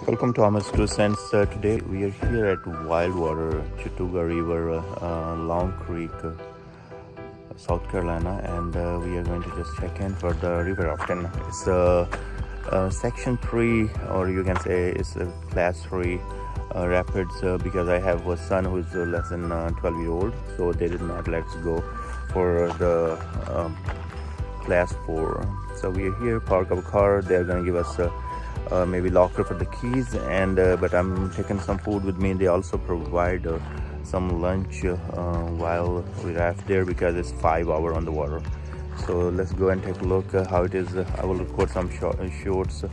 Welcome to Thomas Two Cents. Today we are here at Wildwater, Chattooga River, Long Creek, South Carolina, and we are going to just check in for the river rafting. It's section 3, or you can say it's a class 3 rapids, because I have a son who is less than 12-year-old, so they did not let us go for the class 4. So we are here, park our car. They are going to give us maybe locker for the keys, and but I'm taking some food with me. They also provide some lunch while we raft there, because it's 5 hours on the water. So let's go and take a look how it is. I will record some shorts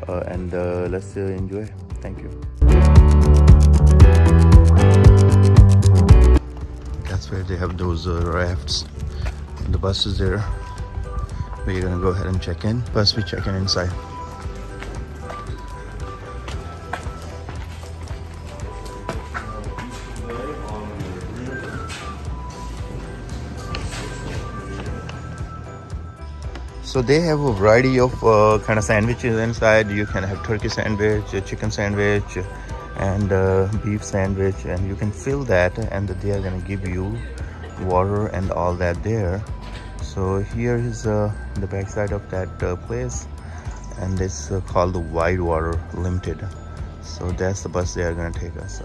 and let's enjoy. Thank you. That's where they have those rafts. The bus is there. We're gonna go ahead and check in. First we check in inside. So they have a variety of kind of sandwiches inside. You can have turkey sandwich, a chicken sandwich, and beef sandwich, and you can fill that, and they are gonna give you water and all that there. So here is the backside of that place, and it's called the Wildwater Limited. So that's the bus they are gonna take us.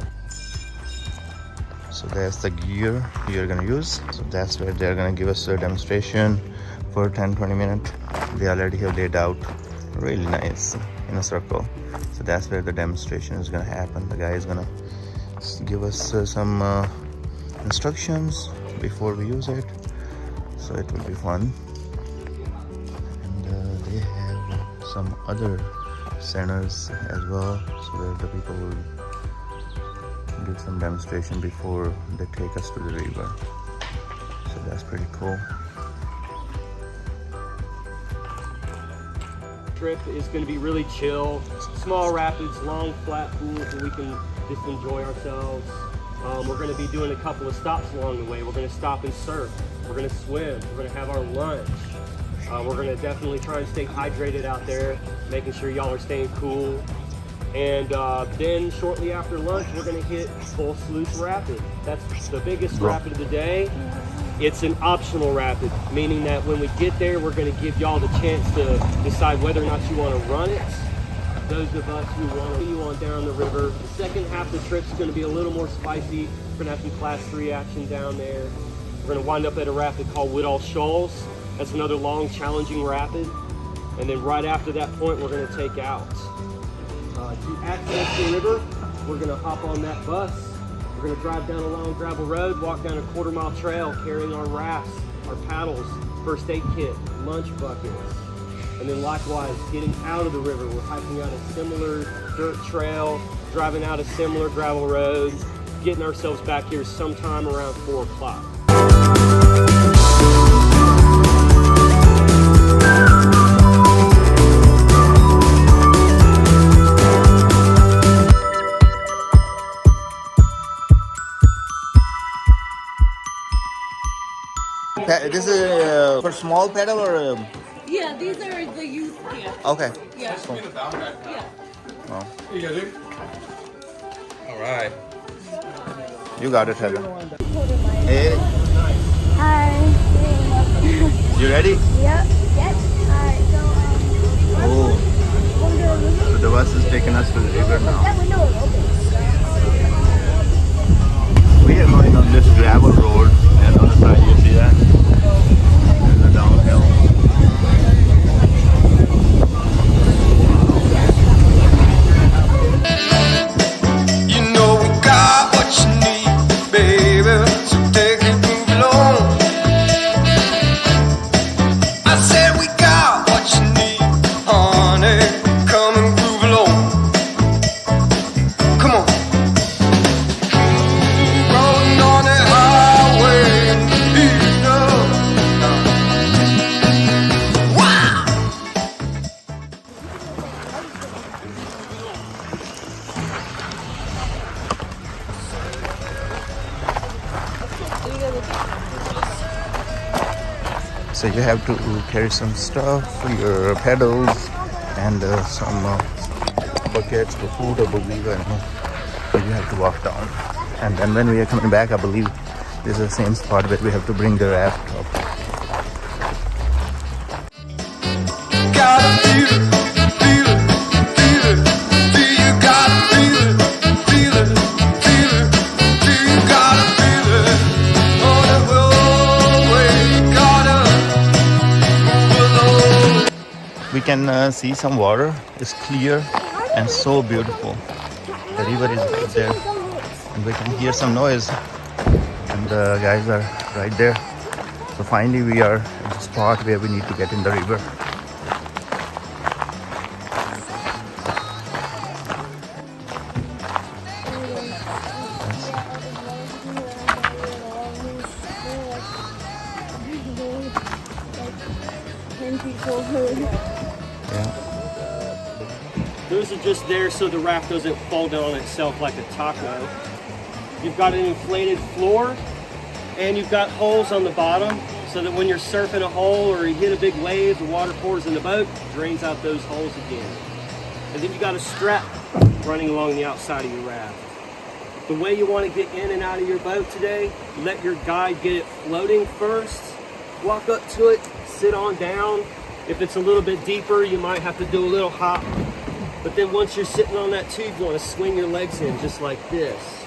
So that's the gear you're gonna use. So that's where they're gonna give us a demonstration for 10-20 minutes. They already have laid out really nice in a circle. So that's where the demonstration is gonna happen. The guy is gonna give us some instructions before we use it. So it will be fun. And they have some other centers as well, so where the people will do some demonstration before they take us to the river. So that's pretty cool. Trip is going to be really chill. Small rapids, long flat pools where we can just enjoy ourselves. We're going to be doing a couple of stops along the way. We're going to stop and surf. We're going to swim. We're going to have our lunch. We're going to definitely try and stay hydrated out there, making sure y'all are staying cool. And then shortly after lunch, we're going to hit Full Sluice Rapid. That's the biggest rapid of the day. It's an optional rapid, meaning that when we get there, we're going to give y'all the chance to decide whether or not you want to run it. Those of us who want to continue on down the river. The second half of the trip is going to be a little more spicy. We're going to have some class 3 action down there. We're going to wind up at a rapid called Woodall Shoals. That's another long, challenging rapid. And then right after that point, we're going to take out. To access the river, we're going to hop on that bus. We're going to drive down a long gravel road, walk down a 1/4-mile trail carrying our rafts, our paddles, first aid kit, lunch buckets. And then likewise, getting out of the river, we're hiking out a similar dirt trail, driving out a similar gravel road, getting ourselves back here sometime around 4 o'clock. This is for small paddle or? Yeah, these are the youth camp. Okay. Yeah. Cool. Yeah. Oh. You got it? All right. You got it, Heather. Hey. Hi. You ready? Yep. Yes. Alright, so Oh. So the bus is taking us to the river now. that window is open. We are going on this gravel road, and on the side you see that? And the downhill. You know we got what you need, baby, so take it, move along. I said we got what you need, honey, come and groove along. Come on. Rolling on the highway, you know. Wow. So you have to carry some stuff, your pedals, and some buckets for food, I believe, and we have to walk down. And then when we are coming back, I believe this is the same spot where we have to bring the raft up. Gotta feel it, feel it, feel it, feel you gotta feel it, feel it, feel it, feel you gotta feel it. On the roadway, gotta move along. We can see some water. It's clear and so beautiful. The river is right there, and we can hear some noise, and the guys are right there. So finally we are at the spot where we need to get in the river. Yeah. Those are just there so the raft doesn't fall down on itself like a taco. You've got an inflated floor, and you've got holes on the bottom so that when you're surfing a hole or you hit a big wave, the water pours in the boat, drains out those holes again. And then you got a strap running along the outside of your raft. The way you want to get in and out of your boat today, let your guide get it floating first, walk up to it, sit on down. If it's a little bit deeper, you might have to do a little hop. But then once you're sitting on that tube, you want to swing your legs in just like this.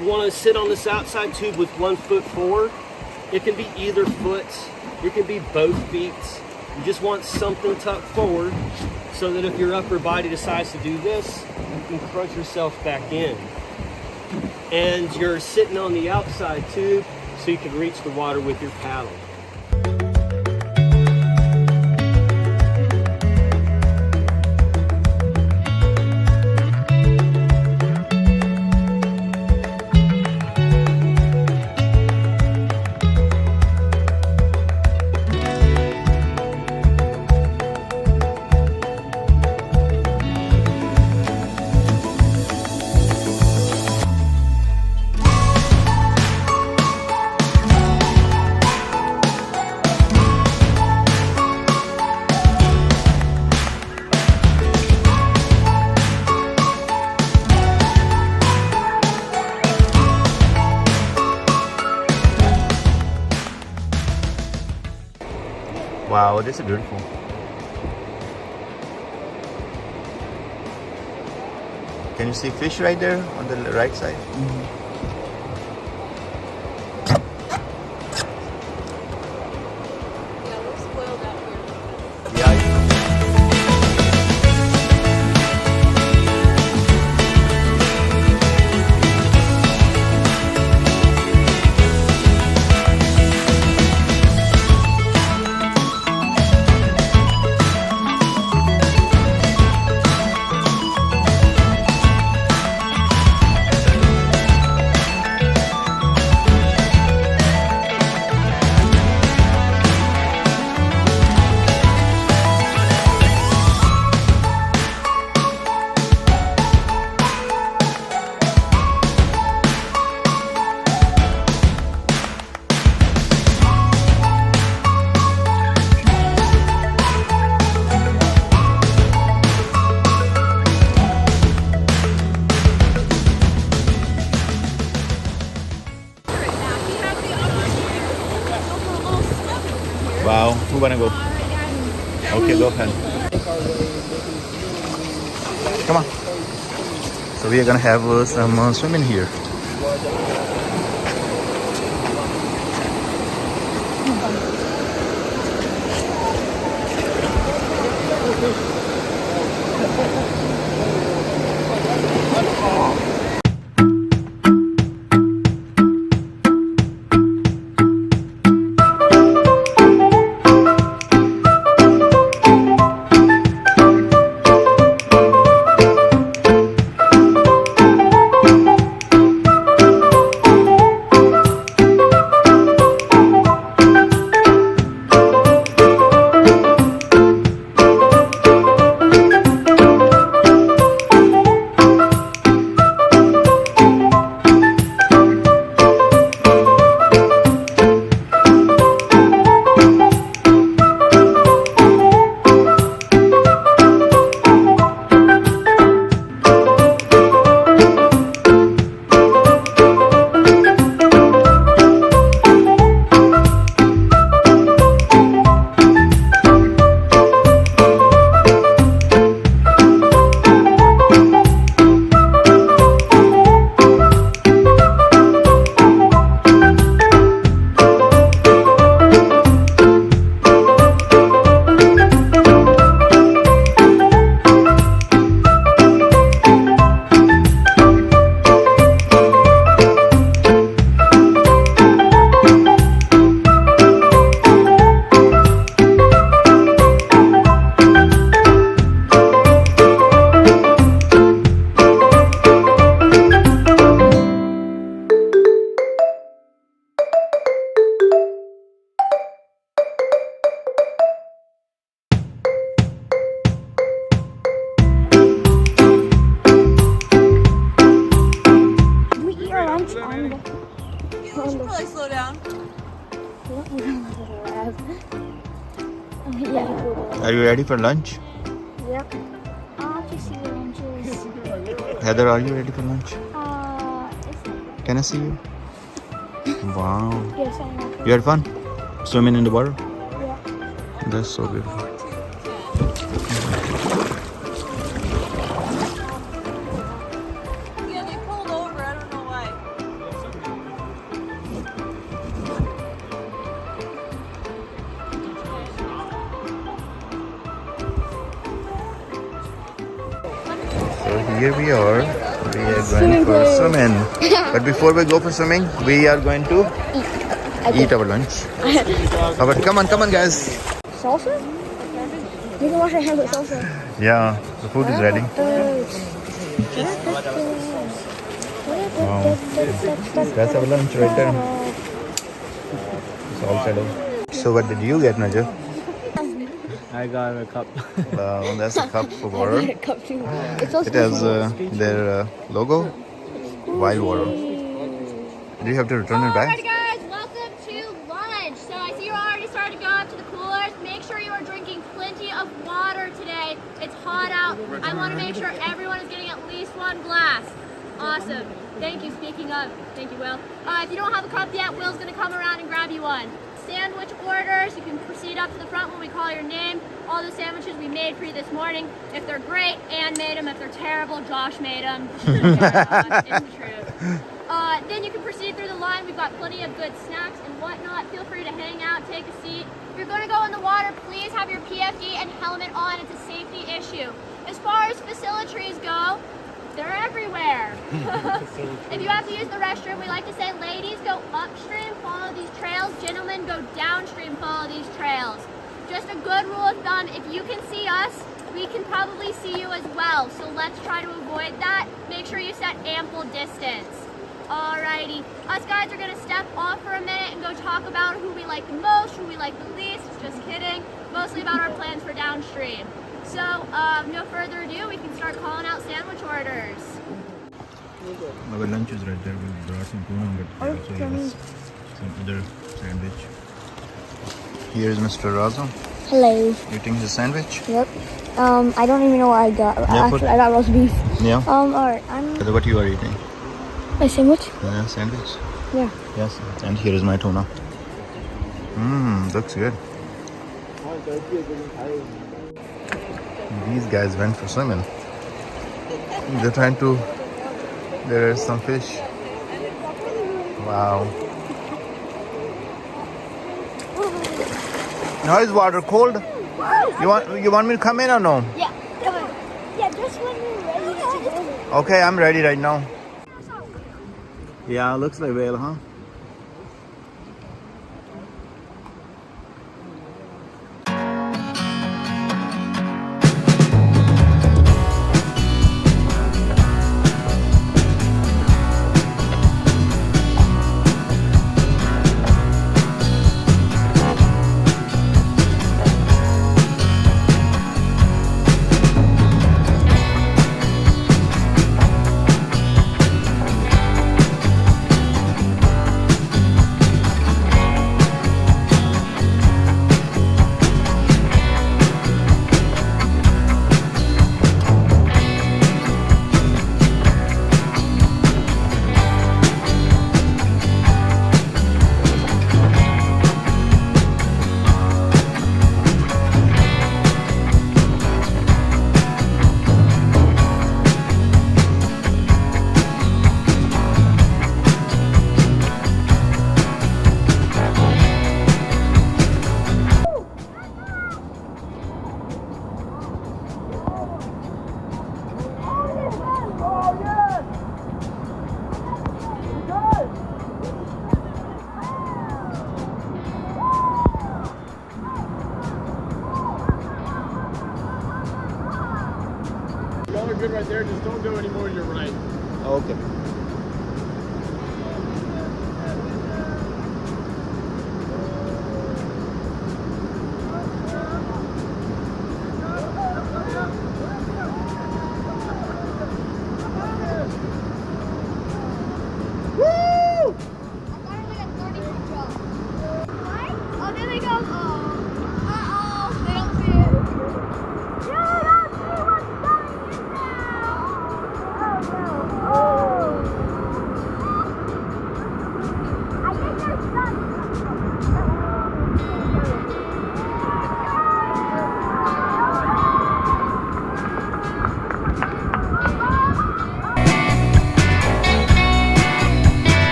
You want to sit on this outside tube with 1 foot forward. It can be either foot, it can be both feet. You just want something tucked forward so that if your upper body decides to do this, you can crunch yourself back in. And you're sitting on the outside tube so you can reach the water with your paddle. Wow, this is beautiful. Can you see fish right there on the right side? Yeah, we're spoiled out here. Yeah. Wow, who wanna go? Okay, go ahead. Come on. So we are gonna have some swimming here. you ready for lunch? Yep. I'll have to see your lunches. Heather, are you ready for lunch? It's Can I see you? Wow. yes, I know. You had fun? Swimming in the water? Yeah. That's so beautiful. Yeah, they pulled over. I don't know why. So here we are. We are going for swimming. But before we go for swimming, we are going to eat our lunch. But come on, guys. Salsa? You can wash your hands with salsa. Yeah, the food is ready. Wow. That's our lunch right there. It's all settled. So what did you get, Najib? I got a cup. Wow, that's a cup for water. A cup too. It's also It has their logo, Wildwater. Do you have to return it Alright back? guys, welcome to lunch. So I see you're already starting to go up to the coolers. Make sure you are drinking plenty of water today. It's hot out. I want to make sure everyone is getting at least one glass. Awesome. Thank you. Speaking of, thank you, Will. If you don't have a cup yet, Will's going to come around and grab you one. Sandwich orders, you can proceed up to the front when we call your name. All the sandwiches we made for you this morning. If they're great, Ann made them. If they're terrible, Josh made them. It's the truth. Then you can proceed through the line. We've got plenty of good snacks and whatnot. Feel free to hang out, take a seat. If you're going to go in the water, please have your PFD and helmet on. It's a safety issue. As far as facilities go, they're everywhere. If you have to use the restroom, we like to say, ladies, go upstream, follow these trails. Gentlemen, go downstream, follow these trails. Just a good rule of thumb, if you can see us, we can probably see you as well. So let's try to avoid that. Make sure you set ample distance. Alrighty, us guys are gonna step off for a minute and go talk about who we like the most, who we like the least. Just kidding. Mostly about our plans for downstream. So, no further ado, we can start calling out sandwich orders. Our lunch is right there. We brought some tuna, but we also have some other sandwich. Here is Mr. Raza hello. eating his sandwich. Yep. I don't even know what I got. Yeah, Actually, I got roast beef. Yeah. Alright. What you are eating? A sandwich? Sandwich. Yeah. Yes. And here is my tuna. Looks good. These guys went for swimming. They're trying to. There is some fish. Wow. Now is water cold? You want me to come in or no? Yeah. Come on. Yeah, just when you're ready to go. Okay, I'm ready right now. Yeah, looks like whale, huh? Y'all are good right there. Just don't go anymore to your right. Okay. Oh, there they go. Oh, they don't see it.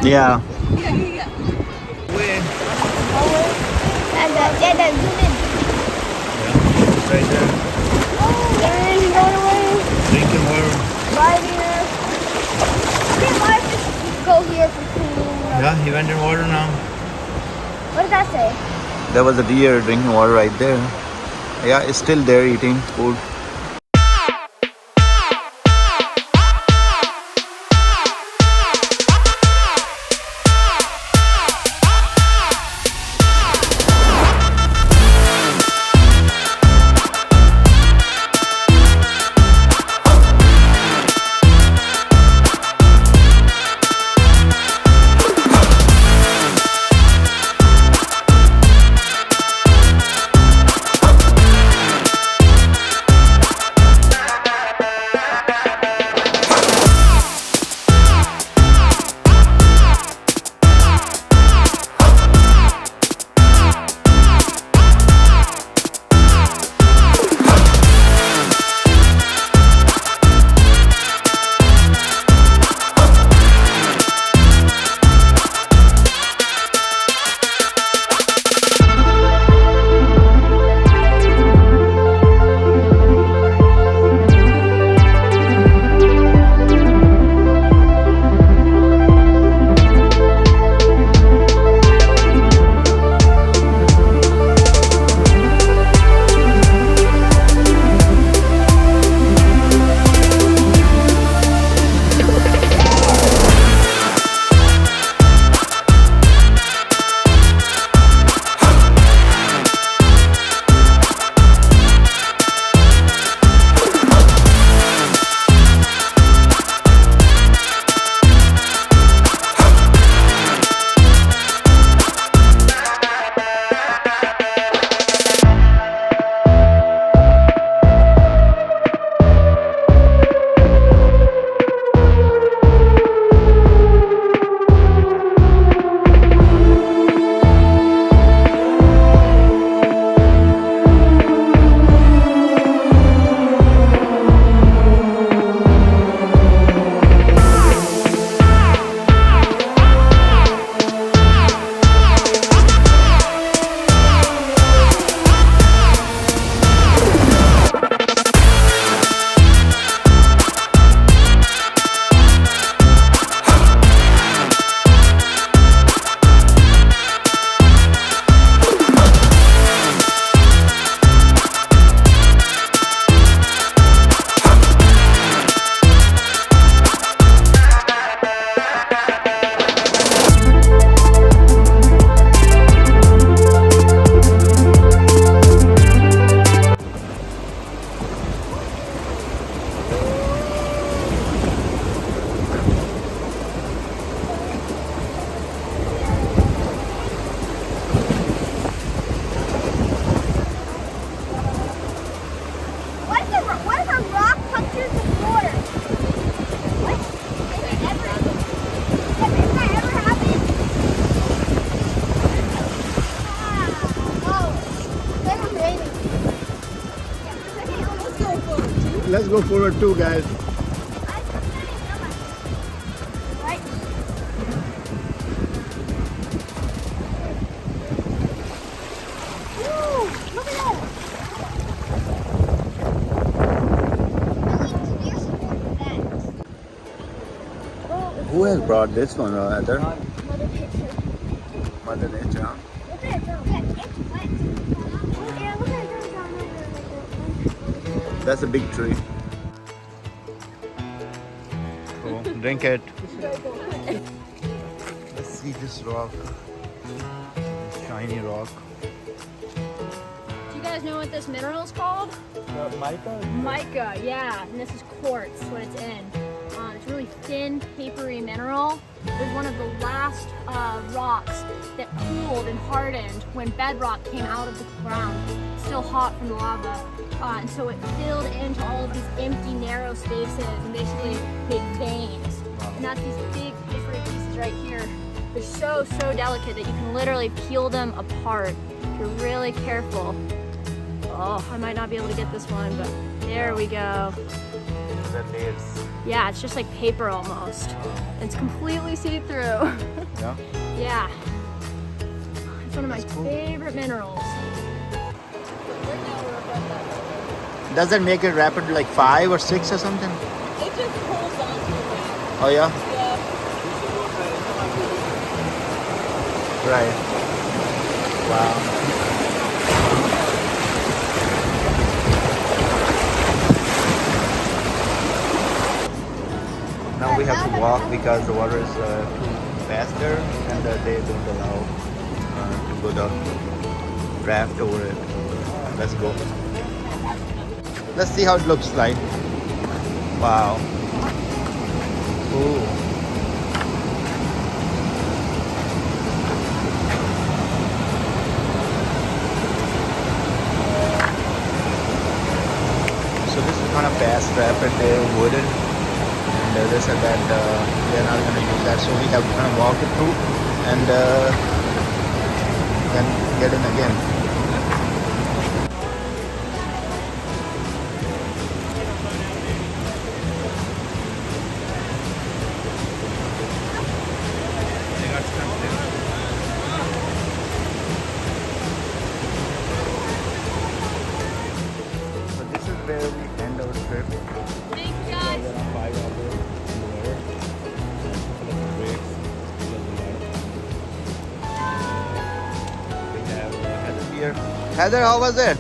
Yeah. And then zoom in. Right there. And he's going away. Drinking water. Right here. Okay, why just go here for cleaning? Yeah, he went in water now. What does that say? There was a deer drinking water right there. Yeah, it's still there eating food. Let's go forward too, guys. Who has brought this one, Heather? Mother Nature. Huh? That's a big tree. Oh, drink it. Let's see this rock. Shiny rock. Do you guys know what this mineral is called? Mica? Mica, yeah. And this is quartz, what it's in. It's really thin, papery mineral. It was one of the last rocks that cooled and hardened when bedrock came out of the ground, still hot from the lava. And so it filled into all of these empty, narrow spaces and basically made veins. And that's these big, papery pieces right here. They're so, so delicate that you can literally peel them apart if you're really careful. Oh, I might not be able to get this one, but there we go. the layers. Yeah, it's just like paper almost. It's completely see-through. Yeah. Yeah. It's one of my favorite minerals. Does that make it rapid like 5 or 6 or something? It just holds on to it. Oh yeah. Yeah. Right. Wow. Now we have to walk because the water is too faster and they don't allow to go down raft over it. Let's go. Let's see how it looks like. Wow. Ooh. So this is kind of fast rapid, they're wooden, and they said that they're not going to use that, so we have to kind of walk it through and then get in again. So this is where we end our trip. Thank you guys. We are on 5 hours in the water. Couple of breaks because of the water. We have Heather here. Heather, how was it?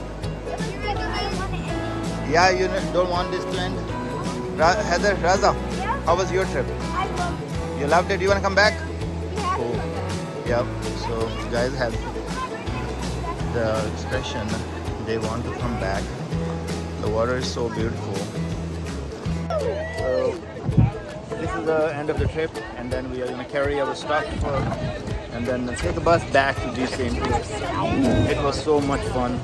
Yeah, you don't want this to end? Heather, Raza, how was your trip? I loved it. You loved it? You want to come back? Yeah. Cool. Yep. So you guys have the expression they want to come back. The water is so beautiful. So this is the end of the trip, and then we are going to carry our stuff and then take a bus back to the same place. It was so much fun.